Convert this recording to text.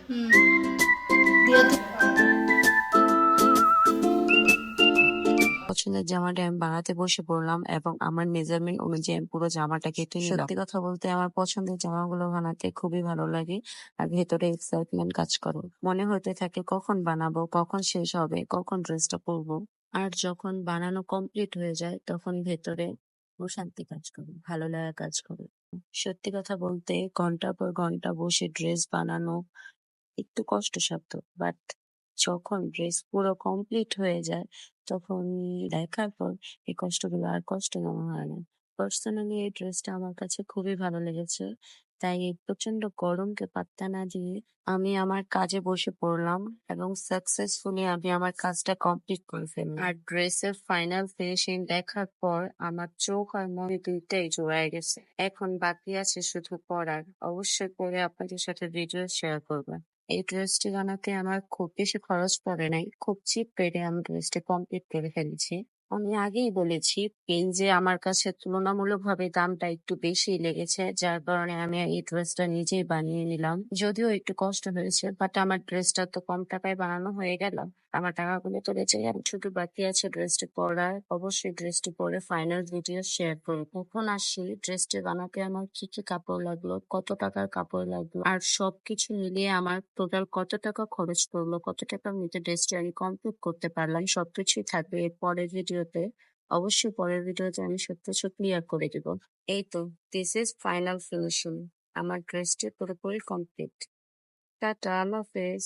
হুম। দিয়া তো পছন্দের জামাটা আমি বানাতে বসে পড়লাম এবং আমার মেজারমেন্ট অনুযায়ী আমি পুরো জামাটা কেটে নিলাম। সত্যি কথা বলতে আমার পছন্দের জামাগুলো বানাতে খুবই ভালো লাগে আর ভেতরে এক্সাইটমেন্ট কাজ করে। মনে হতে থাকে কখন বানাবো, কখন শেষ হবে, কখন ড্রেসটা পরবো। আর যখন বানানো কমপ্লিট হয়ে যায় তখন ভেতরে প্রশান্তি কাজ করে, ভালো লাগা কাজ করে। সত্যি কথা বলতে ঘন্টার পর ঘন্টা বসে ড্রেস বানানো একটু কষ্টসাধ্য, বাট যখন ড্রেস পুরো কমপ্লিট হয়ে যায় তখন দেখার পর এই কষ্টগুলো আর কষ্ট মনে হয় না। পার্সোনালি এই ড্রেসটা আমার কাছে খুবই ভালো লেগেছে, তাই এই প্রচন্ড গরমকে পাত্তা না দিয়ে আমি আমার কাজে বসে পড়লাম এবং সাকসেসফুলি আমি আমার কাজটা কমপ্লিট করে ফেললাম। আর ড্রেসের ফাইনাল ফিনিশিং দেখার পর আমার চোখ আর মনে দুইটাই জোড়ায় গেছে। এখন বাকি আছে শুধু পরার। অবশ্যই পরে আপনাদের সাথে ভিডিও শেয়ার করবো। এই ড্রেসটি বানাতে আমার খুব বেশি খরচ পড়ে নাই, খুব চিপ রেটে আমি ড্রেসটি কমপ্লিট করে ফেলেছি। আমি আগেই বলেছি পেজে আমার কাছে তুলনামূলকভাবে দামটা একটু বেশি লেগেছে, যার কারণে আমি এই ড্রেসটা নিজেই বানিয়ে নিলাম। যদিও একটু কষ্ট হয়েছে, বাট আমার ড্রেসটা তো কম টাকায় বানানো হয়ে গেল, আমার টাকাগুলো তো বেঁচে গেল। শুধু বাকি আছে ড্রেসটি পরার। অবশ্যই ড্রেসটি পরে ফাইনাল ভিডিও শেয়ার করবো। এখন আসি ড্রেসটি বানাতে আমার কি কি কাপড় লাগলো, কত টাকার কাপড় লাগলো, আর সবকিছু মিলিয়ে আমার টোটাল কত টাকা খরচ পড়লো, কত টাকার মধ্যে ড্রেসটি আমি কমপ্লিট করতে পারলাম, সবকিছুই থাকবে এর পরের ভিডিওতে। অবশ্যই পরের ভিডিওতে আমি সবকিছু ক্লিয়ার করে দিব। এই তো, দিস ইজ ফাইনাল ফিনিশিং। আমার ড্রেসটি পুরোপুরি কমপ্লিট। টাটা, আল্লাহ হাফেজ।